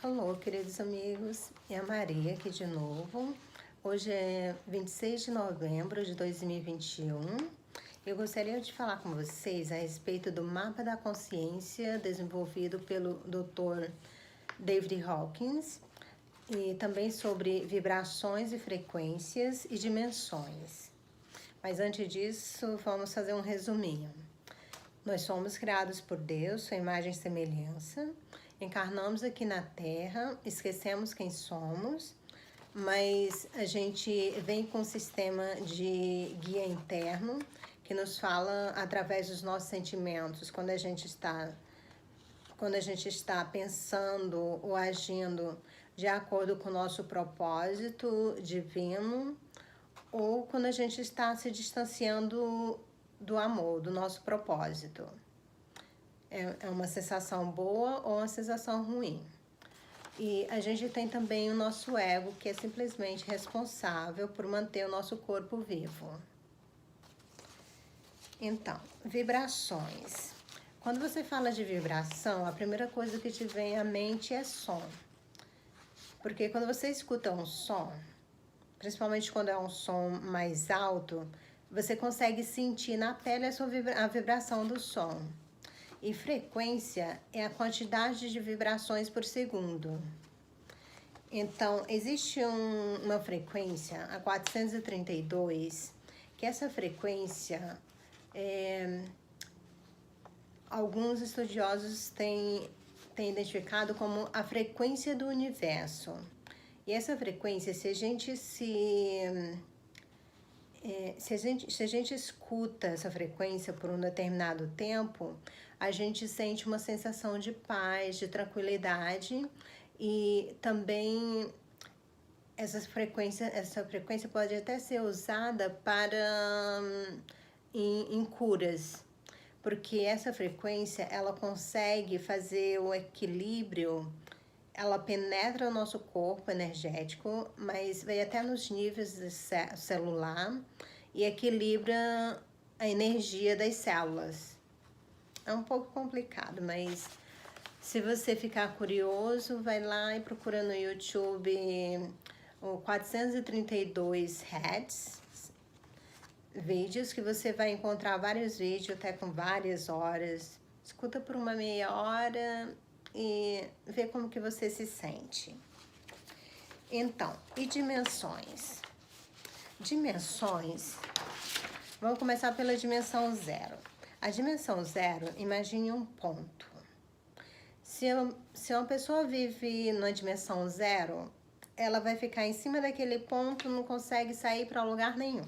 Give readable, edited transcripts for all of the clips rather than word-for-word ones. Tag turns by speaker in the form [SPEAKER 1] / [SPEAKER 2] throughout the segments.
[SPEAKER 1] Alô, queridos amigos, é a Maria aqui de novo. Hoje é 26 de novembro de 2021. Eu gostaria de falar com vocês a respeito do mapa da consciência desenvolvido pelo Dr. David Hawkins e também sobre vibrações e frequências e dimensões. Mas antes disso, vamos fazer um resuminho. Nós somos criados por Deus, sua imagem e semelhança. Encarnamos aqui na Terra, esquecemos quem somos, mas a gente vem com um sistema de guia interno que nos fala através dos nossos sentimentos, quando a gente está pensando ou agindo de acordo com o nosso propósito divino, ou quando a gente está se distanciando do amor, do nosso propósito. É uma sensação boa ou uma sensação ruim. E a gente tem também o nosso ego, que é simplesmente responsável por manter o nosso corpo vivo. Então, vibrações. Quando você fala de vibração, a primeira coisa que te vem à mente é som. Porque quando você escuta um som, principalmente quando é um som mais alto, você consegue sentir na pele a vibração do som. E frequência é a quantidade de vibrações por segundo. Então, existe uma frequência, a 432, que essa frequência, alguns estudiosos têm identificado como a frequência do universo. E essa frequência, se a gente escuta essa frequência por um determinado tempo, a gente sente uma sensação de paz, de tranquilidade, e também essa frequência pode até ser usada para em curas, porque essa frequência ela consegue fazer o equilíbrio, ela penetra o nosso corpo energético, mas vai até nos níveis celular e equilibra a energia das células. É um pouco complicado, mas se você ficar curioso, vai lá e procura no YouTube o 432 Hz, vídeos que você vai encontrar vários vídeos, até com várias horas. Escuta por uma meia hora e vê como que você se sente. Então, e dimensões? Dimensões, vamos começar pela dimensão zero. A dimensão zero, imagine um ponto. Se uma pessoa vive na dimensão zero, ela vai ficar em cima daquele ponto, não consegue sair para lugar nenhum.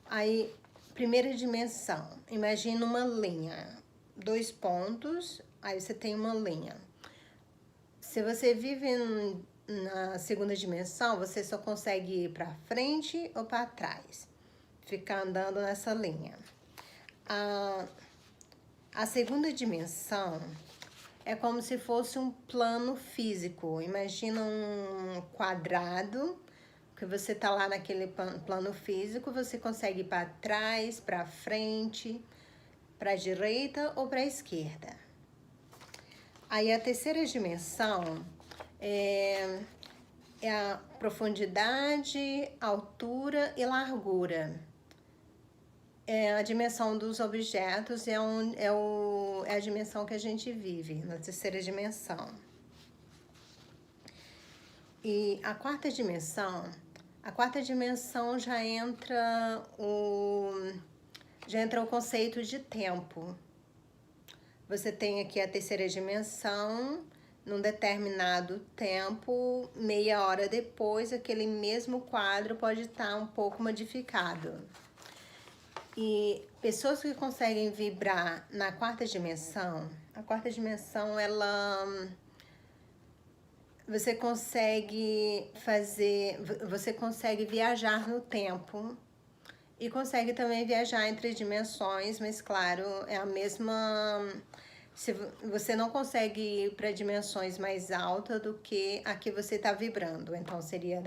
[SPEAKER 1] Aí, primeira dimensão, imagine uma linha, 2 pontos, aí você tem uma linha. Se você vive na segunda dimensão, você só consegue ir para frente ou para trás, ficar andando nessa linha. A segunda dimensão é como se fosse um plano físico. Imagina um quadrado, que você está lá naquele plano físico, você consegue ir para trás, para frente, para a direita ou para a esquerda. Aí a terceira dimensão é a profundidade, altura e largura. É a dimensão dos objetos, é a dimensão que a gente vive, na terceira dimensão. E a quarta dimensão já entra o conceito de tempo. Você tem aqui a terceira dimensão, num determinado tempo, meia hora depois, aquele mesmo quadro pode estar um pouco modificado. E pessoas que conseguem vibrar na quarta dimensão, você consegue viajar no tempo e consegue também viajar entre dimensões, mas claro, é a mesma. Se você não consegue ir para dimensões mais altas do que a que você está vibrando, então seria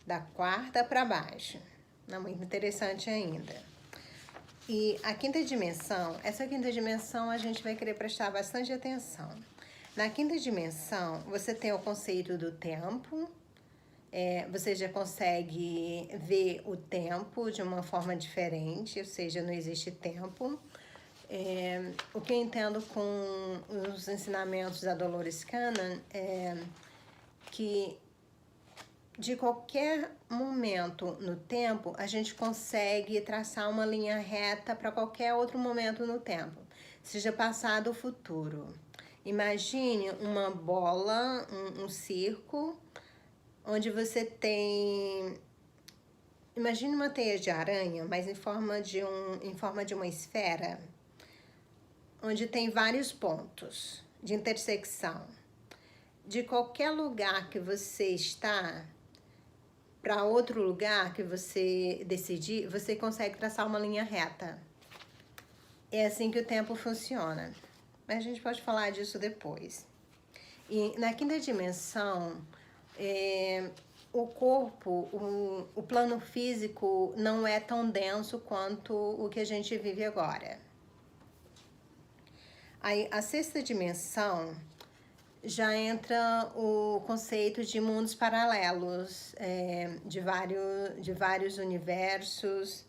[SPEAKER 1] da quarta para baixo. Não é muito interessante ainda. E a quinta dimensão, essa quinta dimensão a gente vai querer prestar bastante atenção. Na quinta dimensão, você tem o conceito do tempo, você já consegue ver o tempo de uma forma diferente, ou seja, não existe tempo. O que eu entendo com os ensinamentos da Dolores Cannon é que de qualquer momento no tempo, a gente consegue traçar uma linha reta para qualquer outro momento no tempo, seja passado ou futuro. Imagine uma bola, um circo, onde você tem... Imagine uma teia de aranha, mas em forma de uma esfera, onde tem vários pontos de intersecção. De qualquer lugar que você está para outro lugar que você decidir, você consegue traçar uma linha reta. É assim que o tempo funciona. Mas a gente pode falar disso depois. E na quinta dimensão, o corpo, o plano físico não é tão denso quanto o que a gente vive agora. Aí, a sexta dimensão já entra o conceito de mundos paralelos, de vários universos.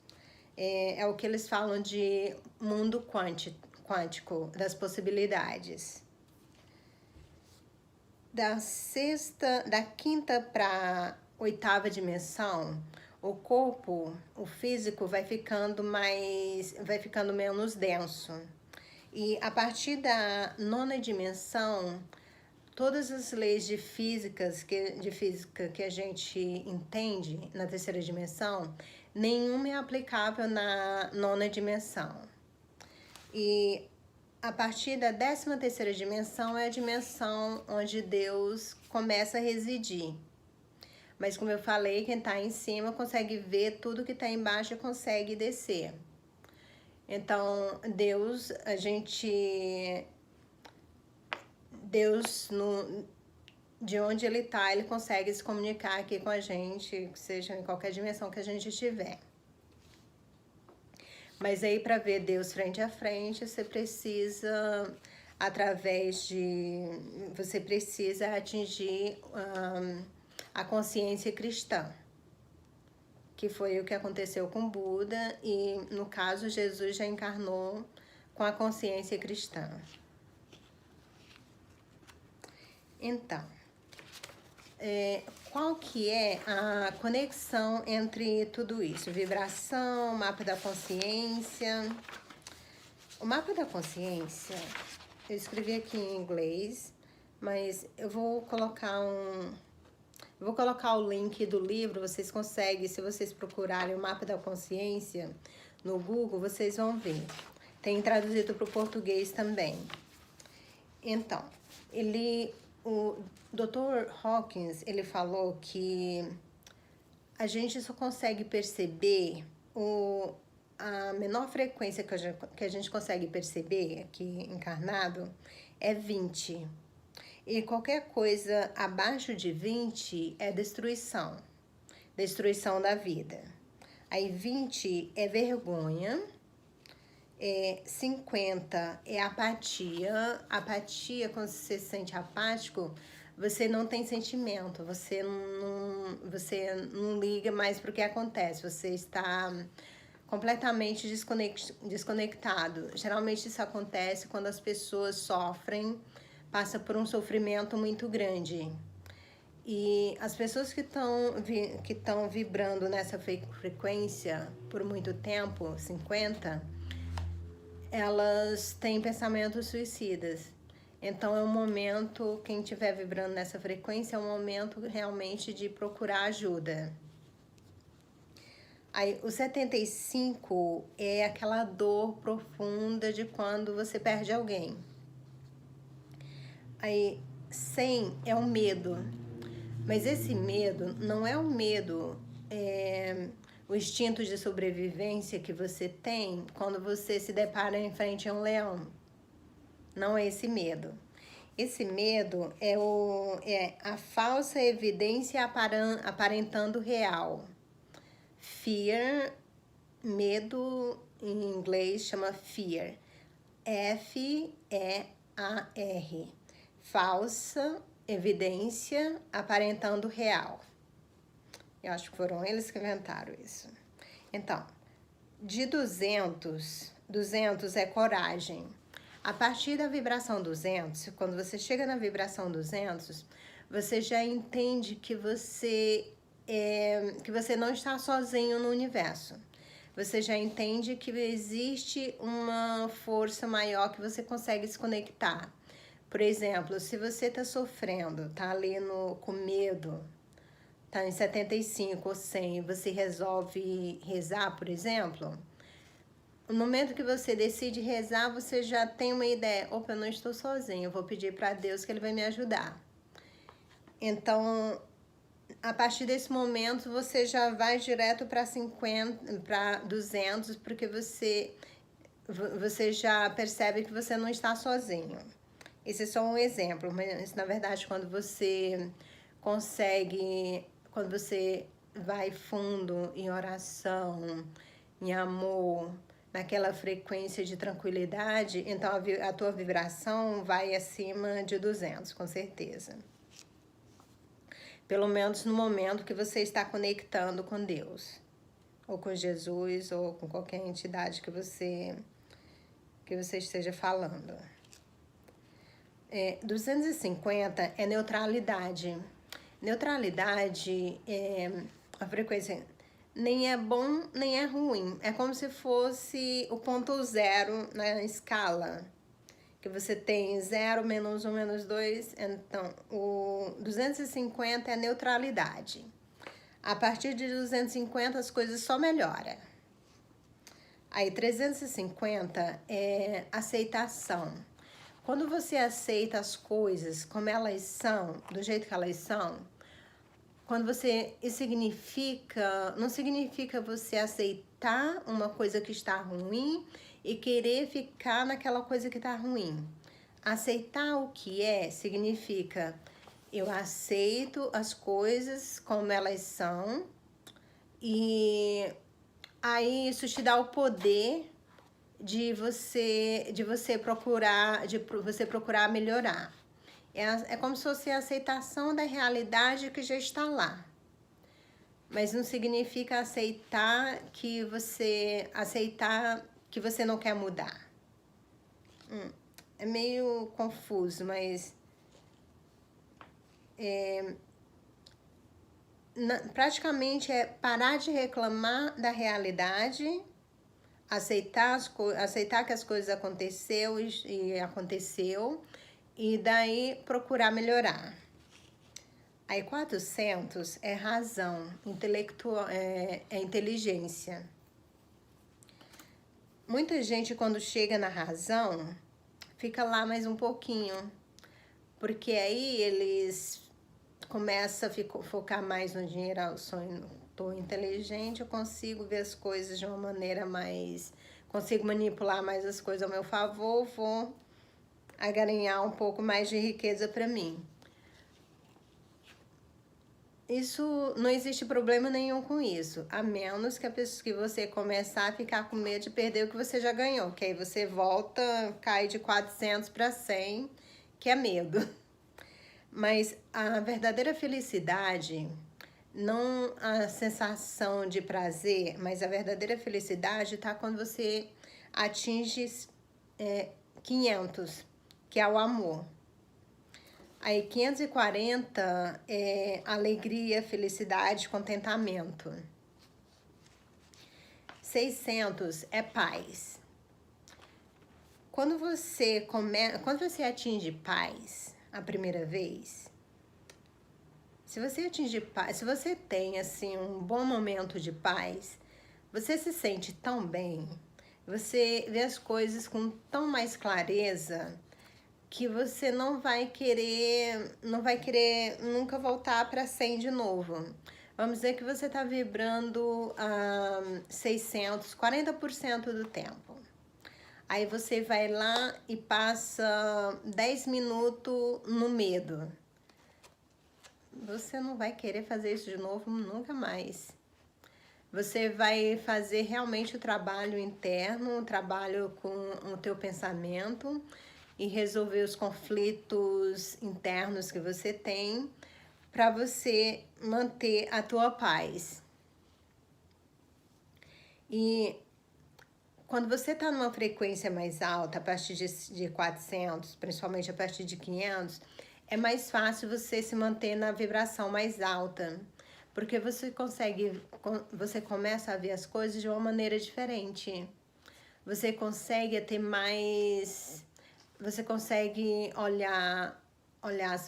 [SPEAKER 1] É o que eles falam de mundo quântico, das possibilidades. Da quinta para oitava dimensão, o corpo, o físico vai ficando menos denso. E a partir da nona dimensão, todas as leis de física que a gente entende na terceira dimensão, nenhuma é aplicável na nona dimensão. E a partir da 13ª dimensão é a dimensão onde Deus começa a residir. Mas como eu falei, quem está em cima consegue ver tudo que está embaixo e consegue descer. Então, Deus, de onde ele está, ele consegue se comunicar aqui com a gente, seja em qualquer dimensão que a gente estiver. Mas aí, para ver Deus frente a frente, você precisa atingir a consciência cristã, que foi o que aconteceu com Buda, e no caso Jesus já encarnou com a consciência cristã. Então, qual que é a conexão entre tudo isso? Vibração, mapa da consciência. O mapa da consciência, eu escrevi aqui em inglês, mas eu vou colocar o link do livro, vocês conseguem, se vocês procurarem o mapa da consciência no Google, vocês vão ver. Tem traduzido para o português também. Então, o Dr. Hawkins, ele falou que a gente só consegue perceber a menor frequência que a gente consegue perceber aqui encarnado é 20. E qualquer coisa abaixo de 20 é destruição da vida. Aí 20 é vergonha, 50 é apatia. Apatia, quando você se sente apático, você não tem sentimento, você não liga mais para o que acontece, você está completamente desconectado. Geralmente isso acontece quando as pessoas sofrem, passam por um sofrimento muito grande. E as pessoas que estão vibrando nessa frequência por muito tempo, 50, elas têm pensamentos suicidas. Então é um momento, quem estiver vibrando nessa frequência, é um momento realmente de procurar ajuda. Aí, o 75 é aquela dor profunda de quando você perde alguém. Aí, 100 é o medo. Mas esse medo não é o medo, o instinto de sobrevivência que você tem quando você se depara em frente a um leão. Não é esse medo. Esse medo é a falsa evidência aparentando real. Fear, medo em inglês chama fear. F-E-A-R. falsa evidência aparentando real. Eu acho que foram eles que inventaram isso. Então, de 200 é coragem. A partir da vibração 200, quando você chega na vibração 200, você já entende que você não está sozinho no universo. Você já entende que existe uma força maior que você consegue se conectar. Por exemplo, se você está sofrendo, está ali com medo, está em 75 ou 100, você resolve rezar, por exemplo, no momento que você decide rezar, você já tem uma ideia, opa, eu não estou sozinho, eu vou pedir para Deus que Ele vai me ajudar. Então, a partir desse momento, você já vai direto para 50, para 200, porque você já percebe que você não está sozinho. Esse é só um exemplo, mas na verdade quando você vai fundo em oração, em amor, naquela frequência de tranquilidade, então a tua vibração vai acima de 200, com certeza. Pelo menos no momento que você está conectando com Deus, ou com Jesus, ou com qualquer entidade que você esteja falando. 250 é neutralidade. Neutralidade é a frequência nem é bom nem é ruim. É como se fosse o ponto zero na escala. Que você tem 0, -1, -2. Então, o 250 é neutralidade. A partir de 250 as coisas só melhoram. Aí 350 é aceitação. Quando você aceita as coisas como elas são, do jeito que elas são, isso não significa você aceitar uma coisa que está ruim e querer ficar naquela coisa que está ruim. Aceitar o que significa eu aceito as coisas como elas são e aí isso te dá o poder de você procurar melhorar. É como se fosse a aceitação da realidade que já está lá. Mas não significa aceitar que você não quer mudar. É meio confuso, mas praticamente é parar de reclamar da realidade, aceitar que as coisas aconteceu e daí procurar melhorar. Aí 400 é razão, intelectual, é inteligência. Muita gente quando chega na razão fica lá mais um pouquinho, porque aí eles começam a focar mais no dinheiro. Eu tô inteligente, eu consigo ver as coisas de uma maneira consigo manipular mais as coisas ao meu favor, vou agaranhar um pouco mais de riqueza para mim. Isso não existe problema nenhum com isso, a menos que você começar a ficar com medo de perder o que você já ganhou, que aí você volta, cai de 400 para 100, que é medo. Mas a verdadeira felicidade, não a sensação de prazer, mas a verdadeira felicidade está quando você atinge 500, que é o amor. Aí 540 é alegria, felicidade, contentamento. 600 é paz. Quando você atinge paz a primeira vez, se você tem assim um bom momento de paz, você se sente tão bem, você vê as coisas com tão mais clareza, que você não vai querer nunca voltar para 100 de novo. Vamos dizer que você está vibrando a 600, 40% do tempo. Aí você vai lá e passa 10 minutos no medo. Você não vai querer fazer isso de novo nunca mais. Você vai fazer realmente o trabalho interno, o trabalho com o teu pensamento, e resolver os conflitos internos que você tem para você manter a tua paz. E quando você está numa frequência mais alta, a partir de 400, principalmente a partir de 500, é mais fácil você se manter na vibração mais alta, porque você começa a ver as coisas de uma maneira diferente. Você consegue ter mais, você consegue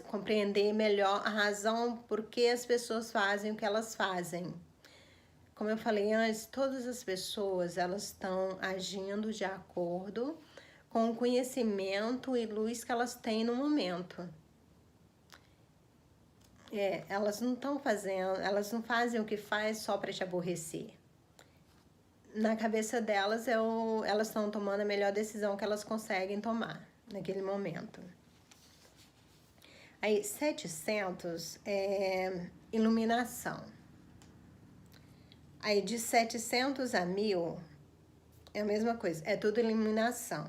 [SPEAKER 1] compreender melhor a razão por que as pessoas fazem o que elas fazem. Como eu falei antes, todas as pessoas, elas estão agindo de acordo com o conhecimento e luz que elas têm no momento. Elas não fazem o que faz só para te aborrecer. Na cabeça delas, elas estão tomando a melhor decisão que elas conseguem tomar naquele momento. Aí, 700 é iluminação. Aí, de 700 a 1000, é a mesma coisa, é tudo iluminação.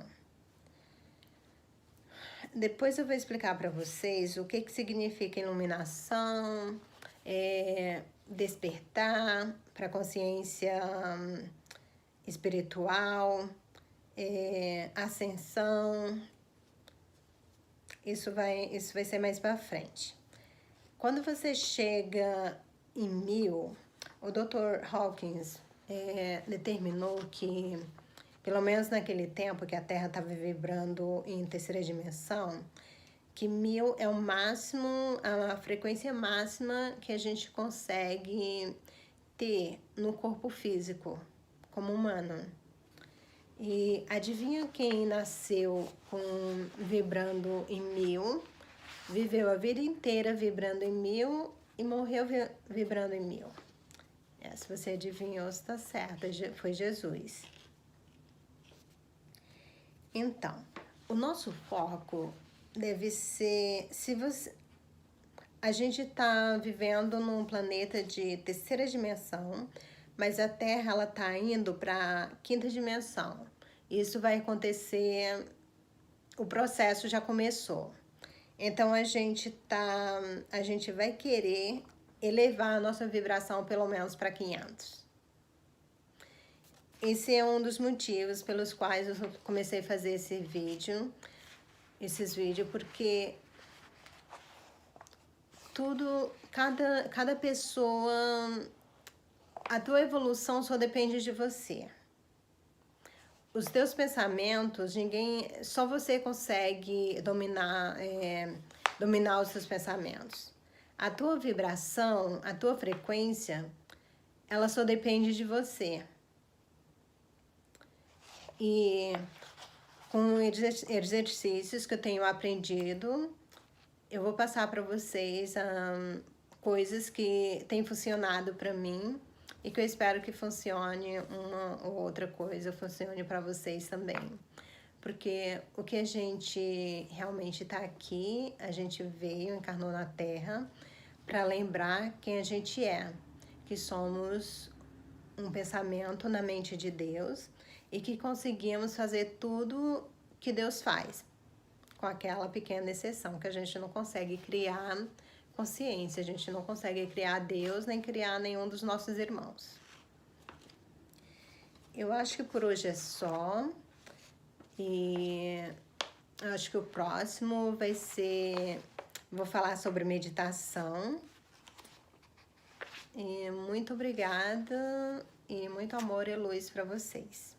[SPEAKER 1] Depois eu vou explicar para vocês o que significa iluminação, despertar para consciência espiritual, ascensão. Isso vai ser mais para frente. Quando você chega em 1000, o Dr. Hawkins determinou que, pelo menos naquele tempo que a Terra estava vibrando em terceira dimensão, que 1000 é o máximo, a frequência máxima que a gente consegue ter no corpo físico, como humano. E adivinha quem nasceu vibrando em 1000, viveu a vida inteira vibrando em 1000 e morreu vibrando em 1000? Se você adivinhou, está certo, foi Jesus. Então, o nosso foco deve ser, a gente está vivendo num planeta de terceira dimensão, mas a Terra ela está indo para a quinta dimensão. Isso vai acontecer, o processo já começou. Então a gente vai querer elevar a nossa vibração pelo menos para 500. Esse é um dos motivos pelos quais eu comecei a fazer esses vídeos, porque cada pessoa, a tua evolução só depende de você. Os teus pensamentos, só você consegue dominar os seus pensamentos. A tua vibração, a tua frequência, ela só depende de você. E com exercícios que eu tenho aprendido, eu vou passar para vocês coisas que têm funcionado para mim e que eu espero que funcione uma ou outra coisa, funcione para vocês também. Porque o que a gente realmente está aqui, a gente encarnou na Terra para lembrar quem a gente é, que somos um pensamento na mente de Deus e que conseguimos fazer tudo que Deus faz, com aquela pequena exceção que a gente não consegue criar consciência, a gente não consegue criar Deus nem criar nenhum dos nossos irmãos. Eu acho que por hoje é só, e acho que o próximo vai ser, vou falar sobre meditação. E muito obrigada e muito amor e luz para vocês.